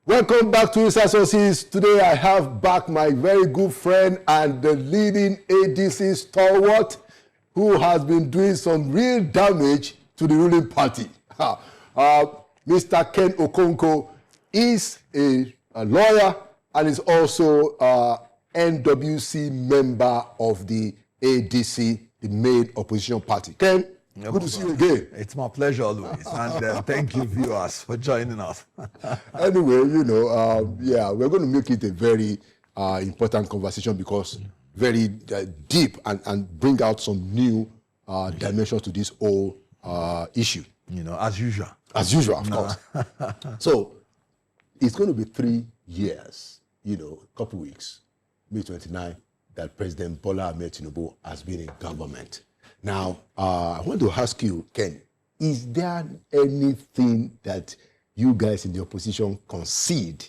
Welcome back to Inside Sources. Today I have back my very good friend and the leading ADC stalwart who has been doing some real damage to the ruling party. Mr. Ken Okonkwo is a lawyer and is also NWC member of the ADC, the main opposition party. Ken, good to see you again. It's my pleasure always, and thank you viewers for joining us. Anyway, we're going to make it a very important conversation because very deep and bring out some new dimensions to this whole issue. As usual. As usual, of course. So, it's going to be 3 years, a couple weeks, May 29, that President Bola Ahmed Tinubu has been in government. Now, I want to ask you, Ken, is there anything that you guys in the opposition concede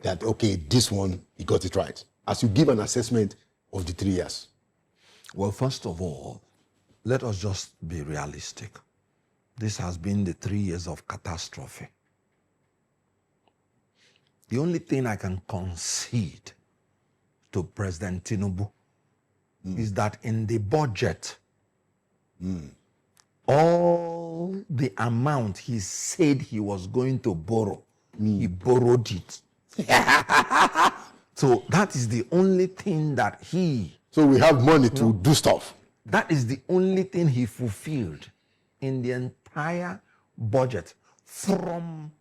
that, okay, this one, he got it right, as you give an assessment of the 3 years? Well, first of all, let us just be realistic. This has been the 3 years of catastrophe. The only thing I can concede to President Tinubu is that in the budget, all the amount he said he was going to borrow, he borrowed it. So that is the only thing that So we have money to do stuff. That is the only thing he fulfilled in the entire budget from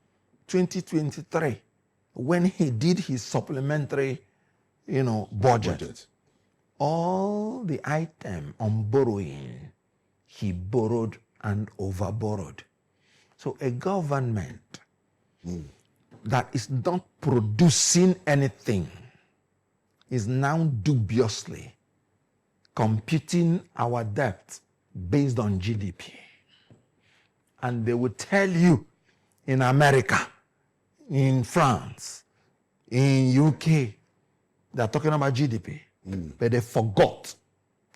2023 when he did his supplementary, budget. All the item on borrowing, he borrowed and overborrowed. So a government that is not producing anything is now dubiously computing our debt based on GDP. And they will tell you in America, in France, in UK, they're talking about GDP. But they forgot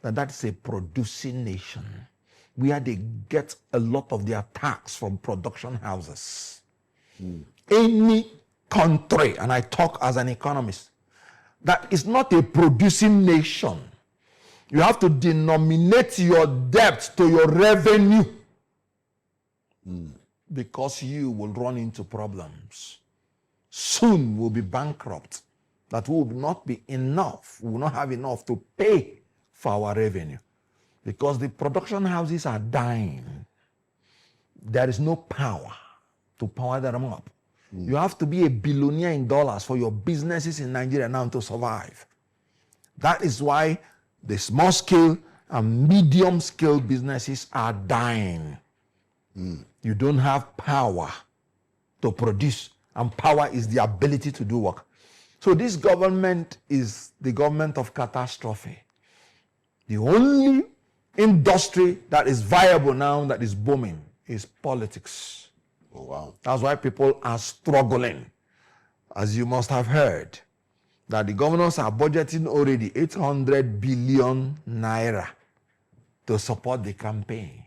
that that's a producing nation where they get a lot of their tax from production houses. Any country, and I talk as an economist, that is not a producing nation, you have to denominate your debt to your revenue because you will run into problems. Soon we'll be bankrupt. That will not be enough. We will not have enough to pay for our revenue because the production houses are dying. There is no power to power them up. You have to be a billionaire in dollars for your businesses in Nigeria now to survive. That is why the small scale and medium scale businesses are dying. You don't have power to produce, and power is the ability to do work. So this government is the government of catastrophe. The only industry that is viable now, that is booming, is politics. Oh, wow. That's why people are struggling. As you must have heard, that the governors are budgeting already 800 billion naira to support the campaign.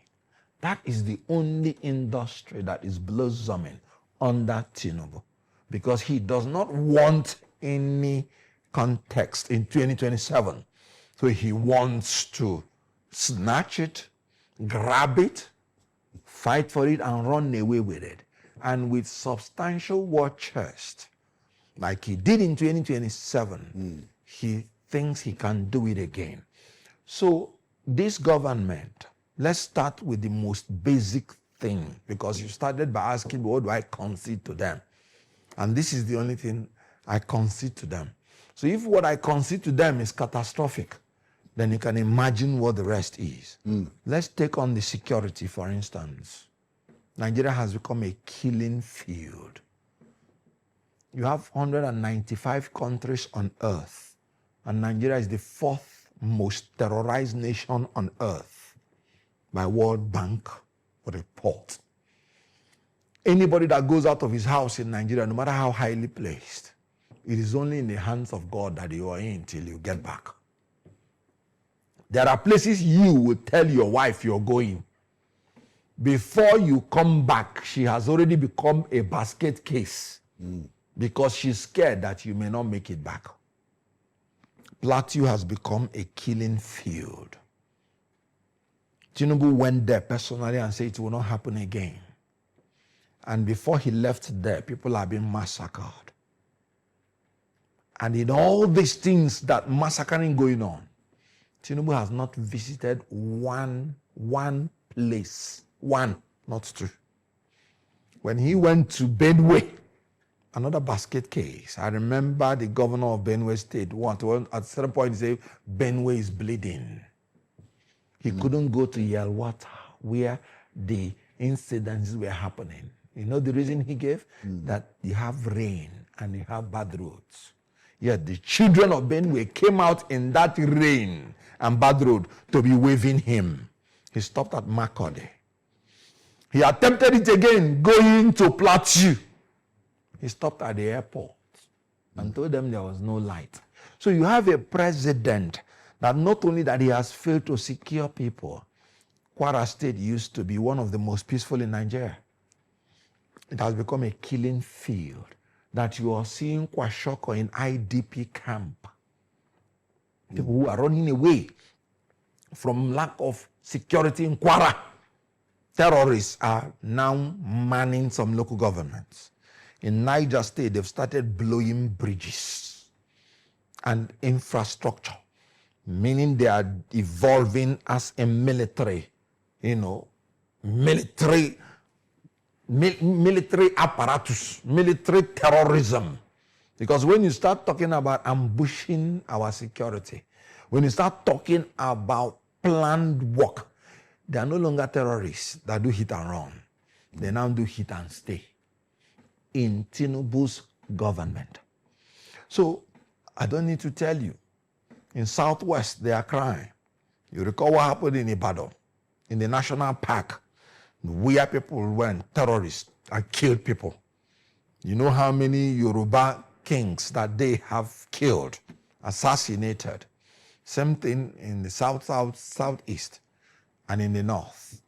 That is the only industry that is blossoming under Tinubu, because he does not want any context in 2027. So he wants to snatch it, grab it, fight for it, and run away with it. And with substantial war chest, like he did in 2027, he thinks he can do it again. So this government, let's start with the most basic thing, because you started by asking, what do I concede to them? And this is the only thing I concede to them. So if what I concede to them is catastrophic, then you can imagine what the rest is. Let's take on the security, for instance. Nigeria has become a killing field. You have 195 countries on earth, and Nigeria is the 4th most terrorized nation on earth by World Bank report. Anybody that goes out of his house in Nigeria, no matter how highly placed, it is only in the hands of God that you are in till you get back. There are places you will tell your wife you're going. Before you come back, she has already become a basket case because she's scared that you may not make it back. Plateau has become a killing field. Tinubu went there personally and said it will not happen again. And before he left there, people have been massacred. And in all these things that massacring going on, Tinubu has not visited one place. One, not two. When he went to Benue, another basket case. I remember the governor of Benue State at a certain point he said, Benue is bleeding. He couldn't go to Yelwata where the incidents were happening. You know the reason he gave? That you have rain and you have bad roads. Yet the children of Benue came out in that rain and bad road to be waving him. He stopped at Makode. He attempted it again, going to Plateau. He stopped at the airport and told them there was no light. So you have a president that not only that he has failed to secure people, Kwara State used to be one of the most peaceful in Nigeria. It has become a killing field that you are seeing Kwashoko in IDP camp. People who are running away from lack of security in Kwara. Terrorists are now manning some local governments. In Niger State, they've started blowing bridges and infrastructure, meaning they are evolving as a military, military apparatus, military terrorism. Because when you start talking about ambushing our security, when you start talking about planned work, they are no longer terrorists that do hit and run. They now do hit and stay in Tinubu's government. So I don't need to tell you, in Southwest, they are crying. You recall what happened in Ibadan, in the national park, where people went, terrorists, and killed people. You know how many Yoruba kings that they have killed, assassinated. Same thing in the southeast, and in the north.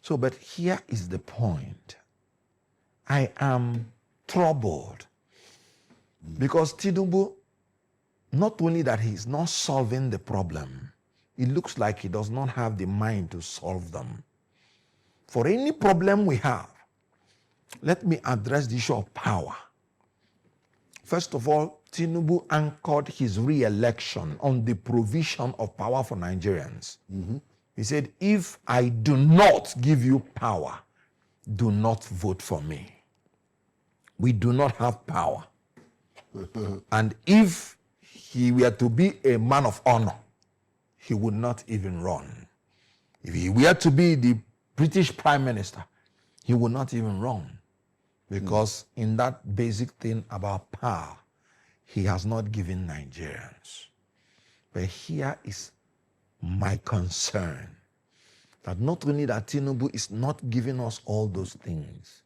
So, but here is the point. I am troubled because Tinubu, not only that he's not solving the problem, it looks like he does not have the mind to solve them. For any problem we have, let me address the issue of power. First of all, Tinubu anchored his re-election on the provision of power for Nigerians. He said, if I do not give you power, do not vote for me. We do not have power. And if he were to be a man of honor, he would not even run. If he were to be the British Prime Minister, he would not even run. Because in that basic thing about power, he has not given Nigerians. But here is my concern, that not only that Tinubu is not giving us all those things,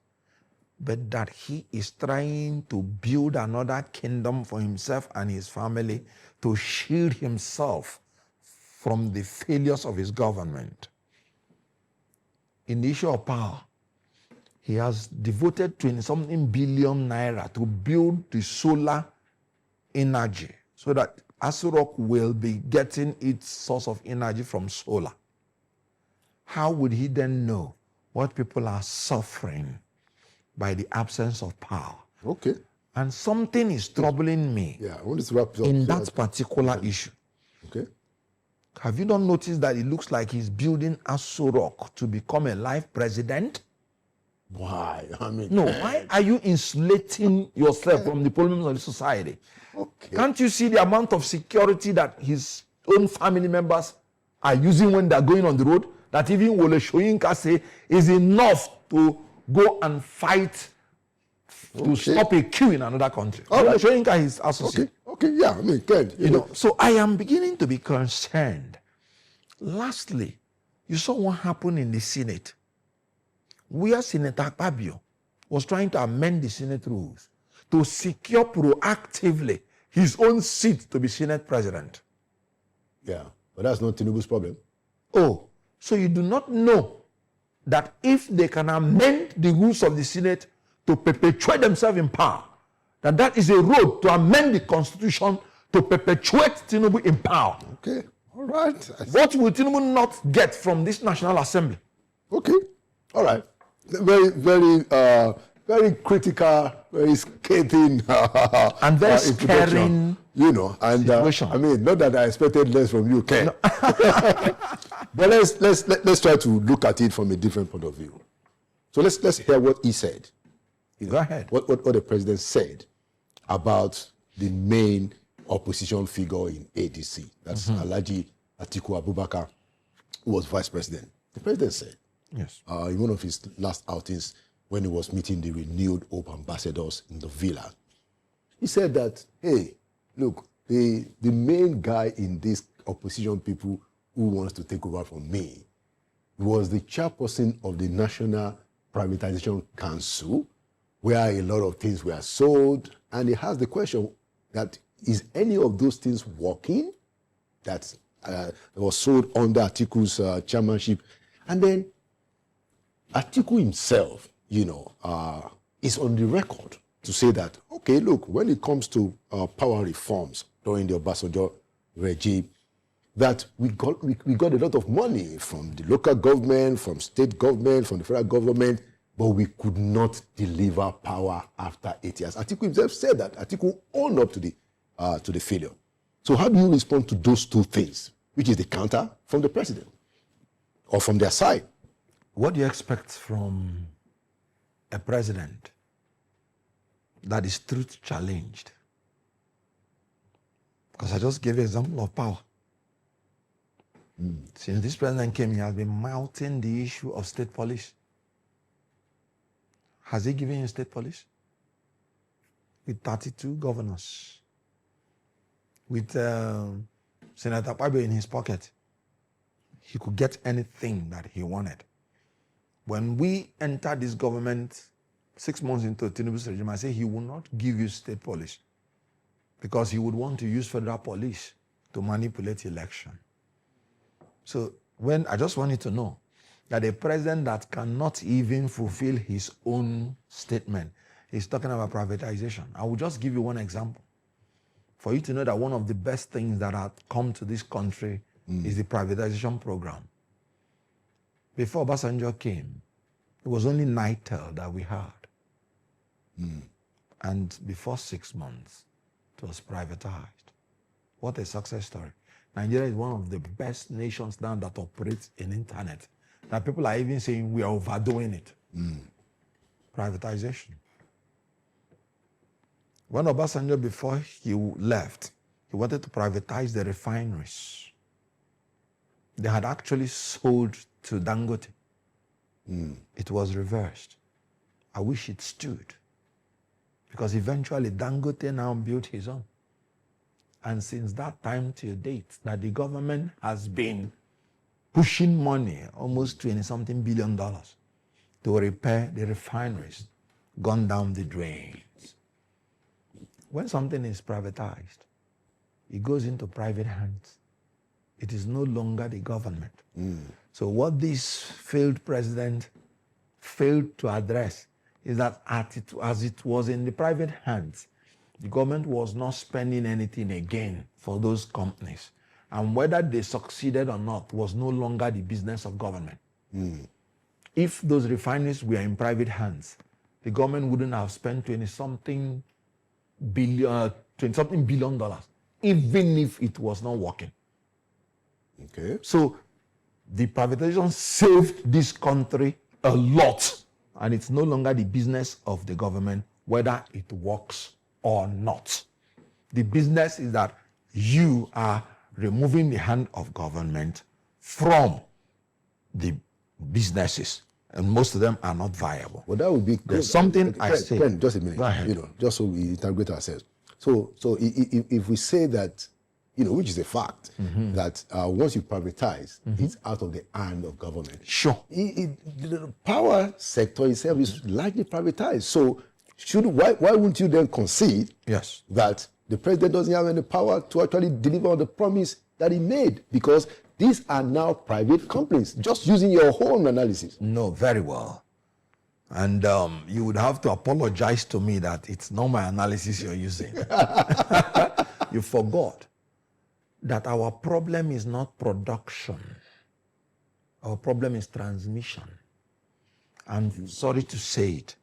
but that he is trying to build another kingdom for himself and his family to shield himself from the failures of his government. In the issue of power, he has devoted 20-something billion naira to build the solar energy so that Aso Rock will be getting its source of energy from solar. How would he then know what people are suffering by the absence of power? Okay. And something is troubling me I want to wrap up in that particular issue. Okay. Have you not noticed that it looks like he's building Aso Rock to become a life president? Why? No, why are you insulating yourself from the problems of the society? Okay. Can't you see the amount of security that his own family members are using when they're going on the road? That even Wole Soyinka say is enough to go and fight to stop a queue in another country. Wole Soyinka is associate. Okay, yeah, Ken. So I am beginning to be concerned. Lastly, you saw what happened in the Senate, where Senator Akpabio was trying to amend the Senate rules to secure proactively his own seat to be Senate president. Yeah, but that's not Tinubu's problem. Oh, so you do not know that if they can amend the rules of the Senate to perpetuate themselves in power, that is a road to amend the constitution to perpetuate Tinubu in power. Okay, all right. What will Tinubu not get from this National Assembly? Okay, all right. Very, very critical, very scathing, and very scaring, you know. And I mean, not that I expected less from you, Ken. No. But let's try to look at it from a different point of view. So let's hear what he said. Go ahead. What the president said about the main opposition figure in ADC. That's Alhaji Atiku Abubakar, who was vice president. The president said, yes, in one of his last outings when he was meeting the renewed Hope ambassadors in the villa, he said that, hey, look, the main guy in this opposition people who wants to take over from me was the chairperson of the National Privatization Council, where a lot of things were sold. And he has the question that, is any of those things working that was sold under Atiku's chairmanship? And then Atiku himself, you know, is on the record to say that, okay, look, when it comes to power reforms during the Obasanjo regime, that we got a lot of money from the local government, from state government, from the federal government, but we could not deliver power after 8 years. Atiku himself said that. Atiku owned up to the failure. So how do you respond to those two things, which is the counter from the president or from their side? What do you expect from a president that is truth challenged? Because I just gave you an example of power. Since this president came, he has been mounting the issue of state police. Has he given you state police? With 32 governors. With Senator Pabe in his pocket. He could get anything that he wanted. When we entered this government 6 months into Tinubu's regime, I said he will not give you state police because he would want to use federal police to manipulate election. So I just want you to know that a president that cannot even fulfill his own statement is talking about privatization. I will just give you one example for you to know that one of the best things that have come to this country is the privatization program. Before Obasanjo came, it was only Nitel that we had. And before 6 months, it was privatized. What a success story. Nigeria is one of the best nations now that operates in internet. Now people are even saying we are overdoing it. Privatization. When Obasanjo, before he left, he wanted to privatize the refineries. They had actually sold to Dangote. It was reversed. I wish it stood. Because eventually Dangote now built his own. And since that time till date, that the government has been pushing money, almost $20-something billion, to repair the refineries, gone down the drains. When something is privatized, it goes into private hands. It is no longer the government. So what this failed president failed to address is that as it was in the private hands, the government was not spending anything again for those companies. And whether they succeeded or not was no longer the business of government. If those refineries were in private hands, the government wouldn't have spent $20-something billion, even if it was not working. Okay. So the privatization saved this country a lot. And it's no longer the business of the government whether it works or not. The business is that you are removing the hand of government from the businesses, and most of them are not viable. Well, that would be there's something I say. Ben, just a minute. Go ahead. You know, just so we integrate ourselves. So if we say that, you know, which is a fact, that once you privatize, it's out of the hand of government. Sure. The power sector itself is largely privatized. So why wouldn't you then concede that the president doesn't have any power to actually deliver on the promise that he made? Because these are now private companies, just using your own analysis. No, very well. And you would have to apologize to me that it's not my analysis you're using. You forgot that our problem is not production. Our problem is transmission. And sorry to say it,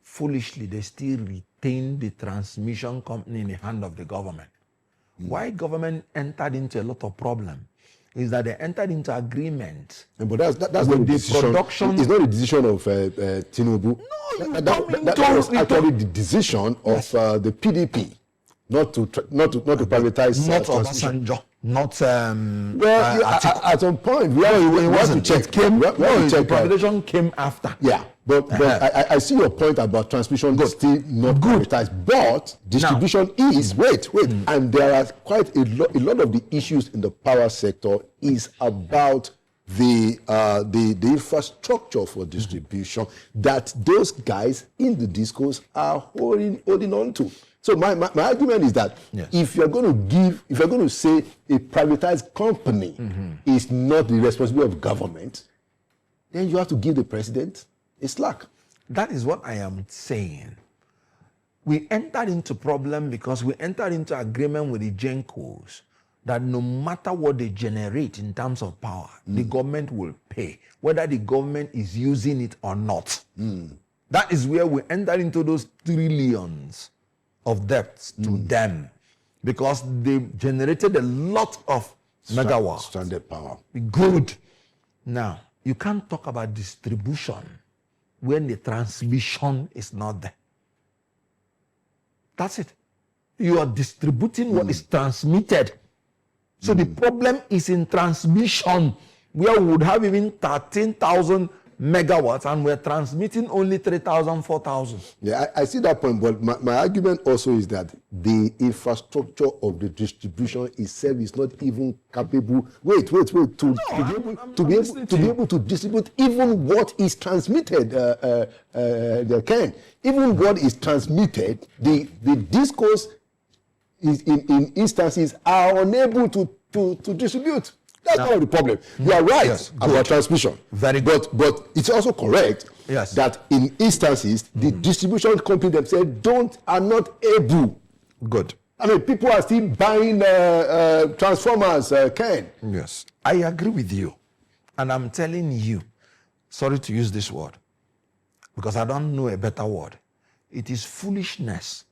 foolishly, they still retain the transmission company in the hand of the government. Why government entered into a lot of problem is that they entered into agreement. Yeah, but that's not the decision. Production. It's not the decision of Tinubu. No, that was actually the decision of the PDP, not to privatize. Not Obasanjo. Not at some point we have to check. The privatization came after. Yeah, but I see your point about transmission still not privatized, but distribution is and there are quite a lot of the issues in the power sector is about the infrastructure for distribution that those guys in the discourse are holding on to. So my argument is that if you're going to say a privatized company is not the responsibility of government, then you have to give the president a slack. That is what I am saying. We entered into problem because we entered into agreement with the Gencos that no matter what they generate in terms of power, the government will pay, whether the government is using it or not. That is where we entered into those trillions of debts to them, because they generated a lot of megawatts. Stranded power. Good. Now, you can't talk about distribution when the transmission is not there. That's it. You are distributing what is transmitted. So the problem is in transmission, where we would have even 13,000 megawatts and we're transmitting only 3,000, 4,000. Yeah, I see that point, but my argument also is that the infrastructure of the distribution itself is not even capable. To be able to distribute even what is transmitted. Even what is transmitted, the discourse is in instances are unable to distribute. That's not the problem. You are right about transmission. Very good. But it's also correct that in instances, the distribution company themselves are not able. Good. I mean, people are still buying transformers, Ken. Yes. I agree with you. And I'm telling you, sorry to use this word, because I don't know a better word. It is foolishness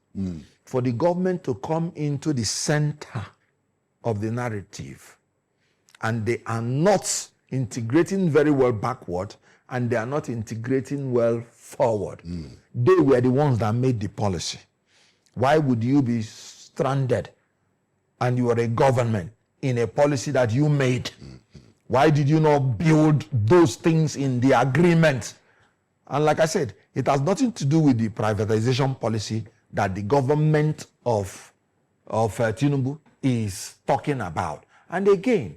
for the government to come into the center of the narrative, and they are not integrating very well backward, and they are not integrating well forward. They were the ones that made the policy. Why would you be stranded and you are a government in a policy that you made? Why did you not build those things in the agreement? And like I said, it has nothing to do with the privatization policy that the government of Tinubu is talking about. And again,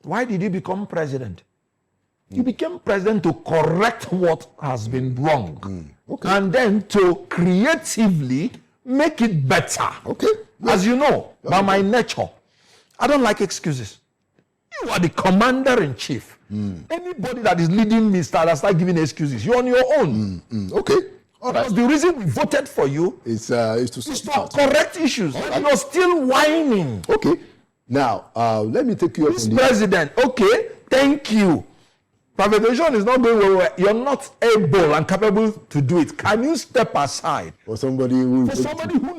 why did you become president? You became president to correct what has been wrong. And then to creatively make it better. As you know, by my nature, I don't like excuses. You are the commander-in-chief. Anybody that is leading me start giving excuses. You're on your own. All right. Because the reason we voted for you is to correct issues. And you're still whining. Now, let me take you up on this president. Thank you. Privatization is not going well. You're not able and capable to do it. Can you step aside for somebody who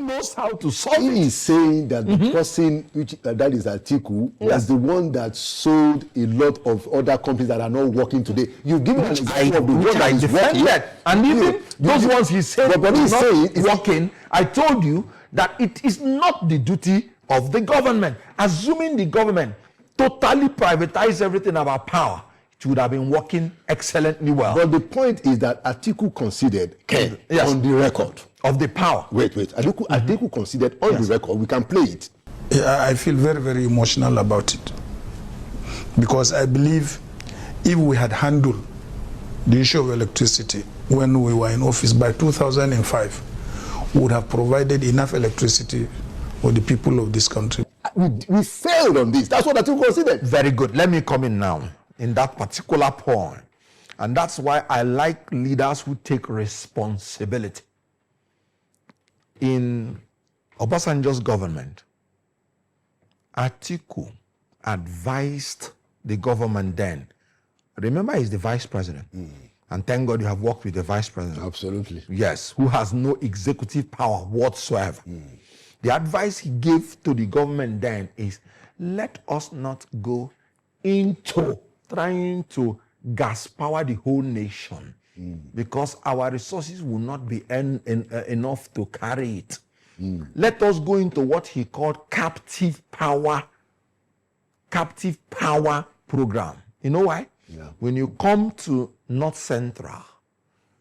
knows how to solve it? He is saying that the person that is Atiku was the one that sold a lot of other companies that are not working today. You've given an example of the one that is working. And even those ones he said are not working, I told you that it is not the duty of the government. Assuming the government totally privatize everything about power, it would have been working excellently well. But the point is that Atiku considered on the record of the power. Wait. Atiku considered on the record. We can play it. I feel very, very emotional about it, because I believe if we had handled the issue of electricity when we were in office by 2005, we would have provided enough electricity for the people of this country. We failed on this. That's what Atiku considered. Very good. Let me come in now in that particular point. And that's why I like leaders who take responsibility. In Obasanjo's government, Atiku advised the government then. Remember, he's the vice president. And thank God you have worked with the vice president. Absolutely. Yes, who has no executive power whatsoever. The advice he gave to the government then is, let us not go into trying to gas power the whole nation because our resources will not be enough to carry it. Let us go into what he called captive power program. You know why? Yeah. When you come to North Central,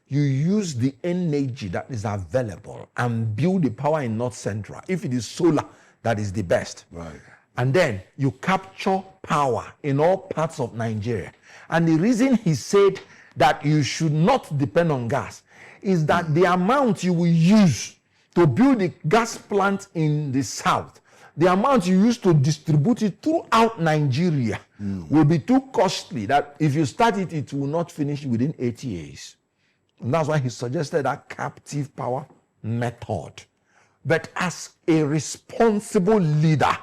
you use the energy that is available and build the power in North Central. If it is solar, that is the best. Right. And then you capture power in all parts of Nigeria. And the reason he said that you should not depend on gas is that the amount you will use to build the gas plant in the south, the amount you use to distribute it throughout Nigeria will be too costly that if you start it, it will not finish within 8 years. And that's why he suggested that captive power method. But as a responsible leader,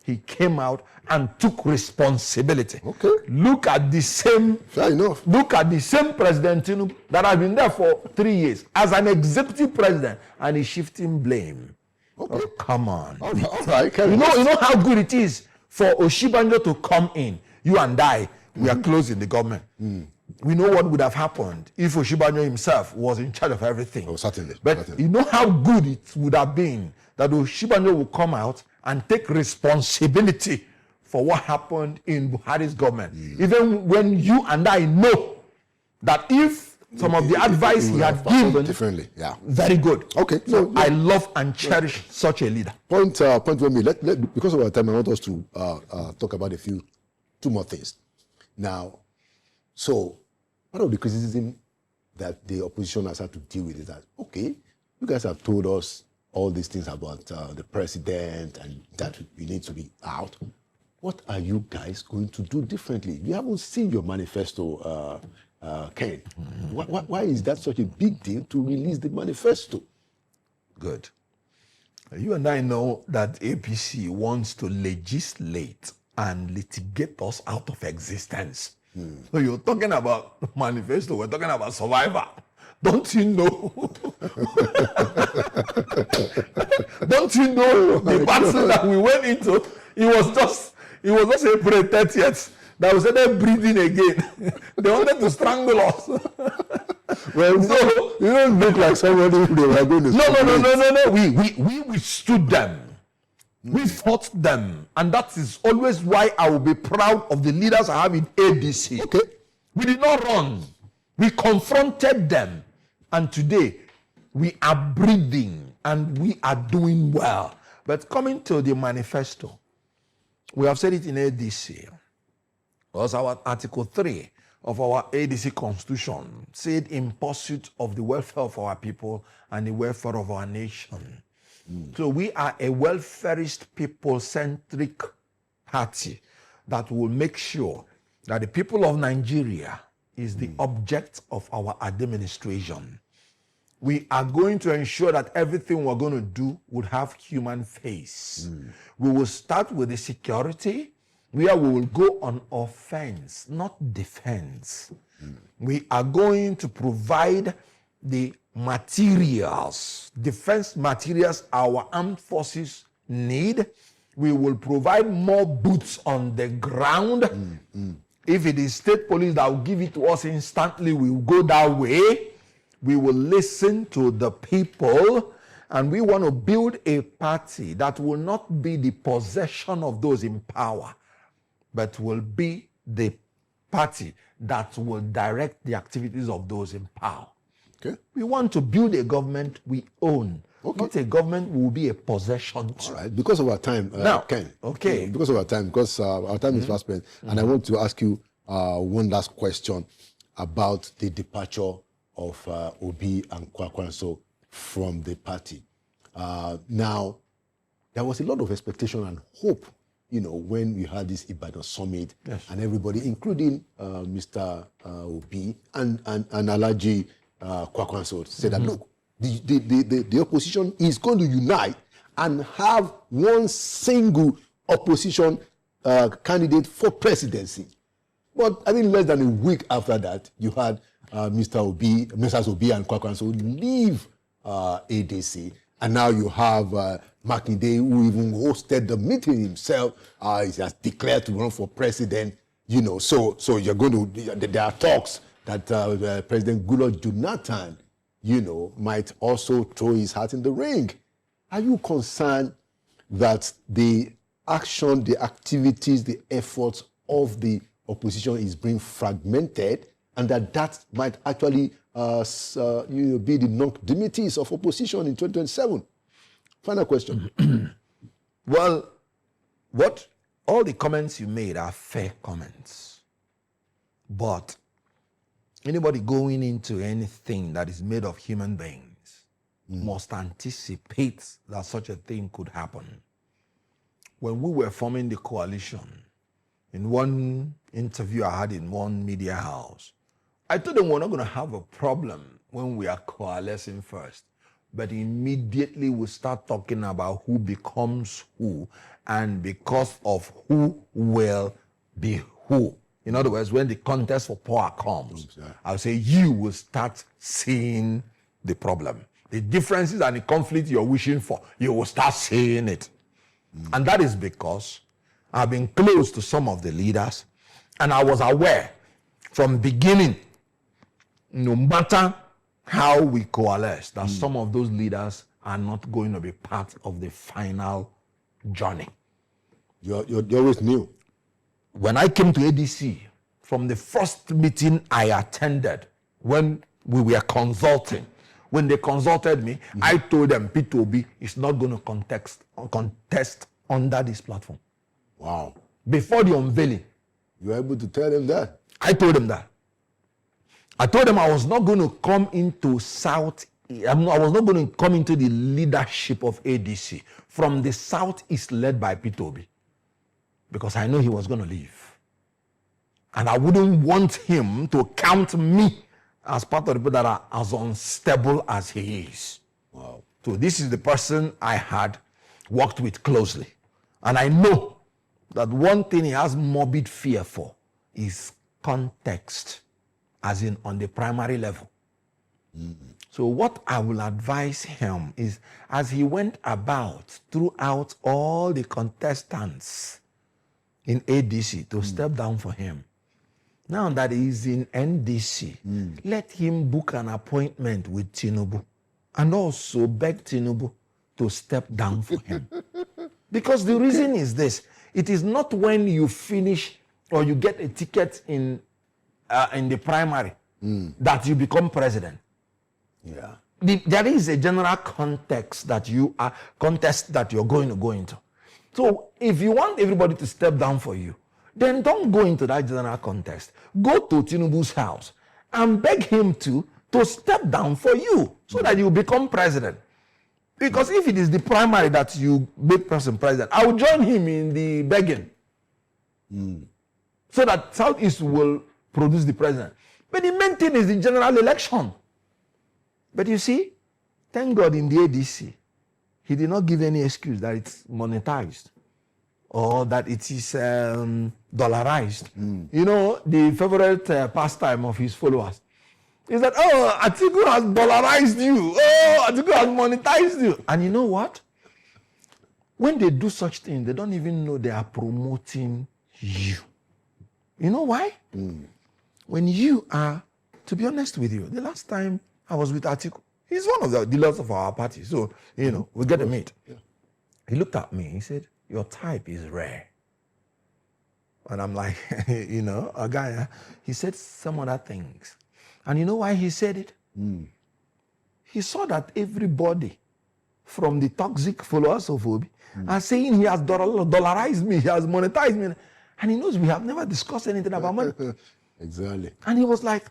he came out and took responsibility. Okay. Look at the same. Fair enough. Look at the same President Tinubu that has been there for 3 years as an executive president, and he's shifting blame. Okay. Oh, come on. All right. You know how good it is for Oshibanjo to come in. You and I, we are close in the government. We know what would have happened if Oshibanjo himself was in charge of everything. Oh, certainly. But Certainly. you know how good it would have been that Oshibanjo would come out and take responsibility for what happened in Buhari's government. Even when you and I know that if some of the advice he had given differently, yeah. Very good. Okay. So I love and cherish such a leader. Point for me. Because of our time, I want us to talk about two more things. Now, so part of the criticism that the opposition has had to deal with is that, okay, you guys have told us all these things about the president and that we need to be out. What are you guys going to do differently? We haven't seen your manifesto, Ken. Why is that such a big deal to release the manifesto? Good. You and I know that APC wants to legislate and litigate us out of existence. So you're talking about manifesto, we're talking about survivor. Don't you know? Don't you know the battle that we went into? It was just April 30th that we started breathing again. They wanted to strangle us. Well, so you don't look like somebody who they were going to. No. We withstood them. We fought them, and that is always why I will be proud of the leaders I have in ADC. Okay. We did not run. We confronted them, and today we are breathing and we are doing well. But coming to the manifesto, we have said it in ADC. Was our Article 3 of our ADC Constitution said in pursuit of the welfare of our people and the welfare of our nation. So we are a welfarist, people-centric party that will make sure that the people of Nigeria is the object of our administration. We are going to ensure that everything we're going to do would have human face. We will start with the security, where we will go on offense, not defense. We are going to provide the materials, defense materials our armed forces need. We will provide more boots on the ground. If it is state police that will give it to us instantly, we will go that way. We will listen to the people, and we want to build a party that will not be the possession of those in power, but will be the party that will direct the activities of those in power. Okay. We want to build a government we own, not a government will be a possession to. All right. Because of our time, Ken. Okay. Because of our time, our time is fast spent, and I want to ask you one last question about the departure of Obi and Kwakwanso from the party. Now, there was a lot of expectation and hope when we had this Ibadan summit, Yes. and everybody, including Mr. Obi and Alhaji Kwakwanso, said that, look, the opposition is going to unite and have one single opposition candidate for presidency. But I think less than a week after that, you had Mrs. Obi and Kwakwanso leave ADC. And now you have Makinde, who even hosted the meeting himself. He has declared to run for president. So you're going to. There are talks that President Goodluck Jonathan, might also throw his hat in the ring. Are you concerned that the action, the activities, the efforts of the opposition is being fragmented, and that might actually be the non-dimities of opposition in 2027? Final question. Well, all the comments you made are fair comments. But anybody going into anything that is made of human beings must anticipate that such a thing could happen. When we were forming the coalition, in one interview I had in one media house, I told them we're not going to have a problem when we are coalescing first. But immediately we start talking about who becomes who, and because of who will be who. In other words, when the contest for power comes, I'll say you will start seeing the problem. The differences and the conflict you're wishing for, you will start seeing it. And that is because I've been close to some of the leaders, and I was aware from beginning, no matter how we coalesce, that some of those leaders are not going to be part of the final journey. You always knew. When I came to ADC, from the first meeting I attended, when we were consulting, when they consulted me, I told them Peter Obi is not going to contest under this platform. Wow. Before the unveiling. You were able to tell them that? I told them that. I told them I was not going to come into I was not going to come into the leadership of ADC from the Southeast led by Peter Obi, because I know he was going to leave. And I wouldn't want him to count me as part of the people that are as unstable as he is. Wow. So this is the person I had worked with closely. And I know that one thing he has morbid fear for is context, as in on the primary level. So what I will advise him is, as he went about throughout all the contestants in ADC to step down for him, now that he's in NDC, let him book an appointment with Tinubu and also beg Tinubu to step down for him. Because the reason is this: it is not when you finish or you get a ticket in the primary that you become president. Yeah. There is a general contest that you're going to go into. So if you want everybody to step down for you, then don't go into that general contest. Go to Tinubu's house and beg him to step down for you so that you become president. Because if it is the primary that you make person president, I will join him in the begging. So that Southeast will produce the president. But the main thing is the general election. But you see, thank God in the ADC, he did not give any excuse that it's monetized or that it is dollarized. The favorite pastime of his followers is that, oh, Atiku has dollarized you. Oh, Atiku has monetized you. And you know what? When they do such things, they don't even know they are promoting you. You know why? When you are, to be honest with you, the last time I was with Atiku, he's one of the dealers of our party. So, we get to meet. Yeah. He looked at me, he said, your type is rare. And I'm like, a guy, he said some other things. And you know why he said it? He saw that everybody from the toxic followers of Obi are saying he has dollarized me, he has monetized me. And he knows we have never discussed anything about money. Exactly. And he was like,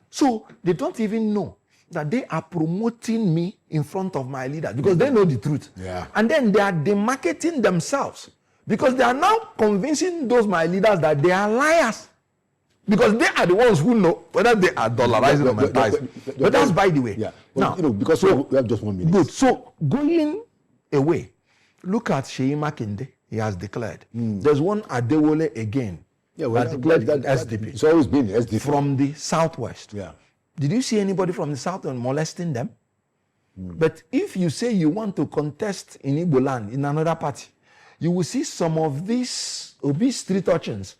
so they don't even know that they are promoting me in front of my leader because they know the truth. Yeah. And then they are demarketing themselves Because they are now convincing those my leaders that they are liars. Because they are the ones who know whether they are dollarizing or monetizing. But that's by the way. Yeah. Well, now, because we have just 1 minute. Good. So going away, look at Sheyi Makinde. He has declared. There's one Adewole again. Yeah, well, that declared that SDP. It's always been SDP. From the southwest. Yeah. Did you see anybody from the south molesting them? But if you say you want to contest in Igbo land in another party, you will see some of these obese street urchins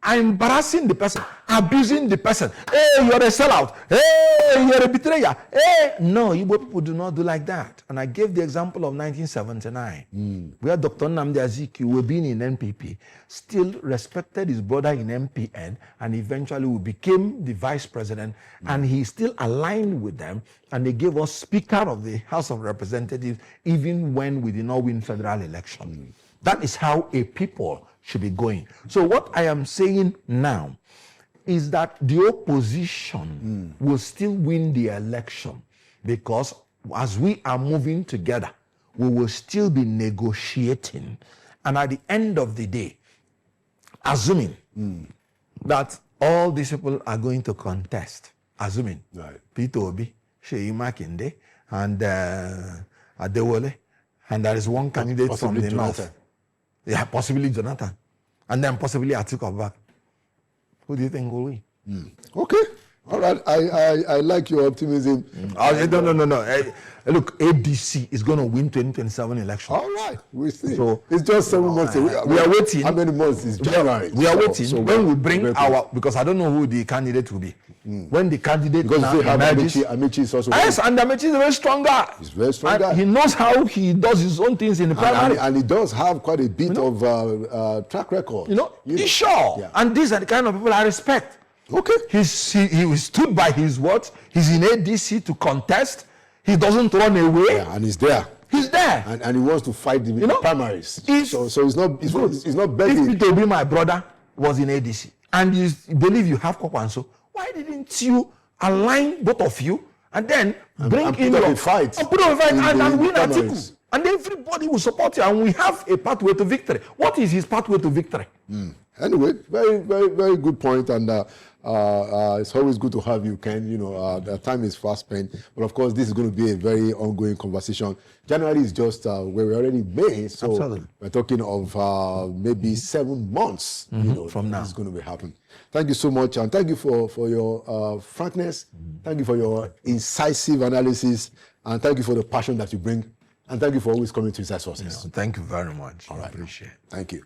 are embarrassing the person, abusing the person. Hey, you're a sellout. Hey, you're a betrayer. Hey, no, Igbo people do not do like that. And I gave the example of 1979, where Dr. Nnamdi Azikiwe, being in NPP, still respected his brother in MPN, and eventually became the vice president, and he still aligned with them, and they gave us Speaker of the House of Representatives, even when we did not win federal election. That is how a people should be going. So what I am saying now is that the opposition will still win the election, because as we are moving together, we will still be negotiating. And at the end of the day, assuming that all these people are going to contest, assuming Peter Obi, Sheyi Makinde, and Adewole, and there is one candidate possibly from the Jonathan. north. Yeah, possibly Jonathan. And then possibly Atiku Abubakar. Who do you think will win? Okay. All right. I like your optimism. No. Look, ADC is going to win 2027 election. All right. We'll see. So, it's just 7 months away. We are waiting. How many months is January? We are waiting. So when we bring our, because I don't know who the candidate will be. When the candidate because now they have emerges, Amici is also. yes, and Amici is very strong guy. He's very strong guy. And he knows how he does his own things in the primary. And he does have quite a bit of track record. He's sure. Yeah. And these are the kind of people I respect. Okay. He stood by his words. He's in ADC to contest. He doesn't run away. Yeah, and he's there. He's there. And he wants to fight the primaries. So he's not If begging. Peter Obi, my brother, was in ADC, and you believe you have Kwakwanso, why didn't you align both of you and then bring in put up a fight and win primaries. Atiku? And everybody will support you, and we have a pathway to victory. What is his pathway to victory? Anyway, very, very, very good point, and it's always good to have you, Ken. The time is fast spent, but of course, this is going to be a very ongoing conversation. January is just where we're already in May, so Absolutely. we're talking of maybe 7 months. From now, it's going to be happening. Thank you so much, and thank you for your frankness. Thank you for your incisive analysis, and thank you for the passion that you bring, and thank you for always coming to Inside Sources. Thank you very much. All right. I appreciate it. Thank you.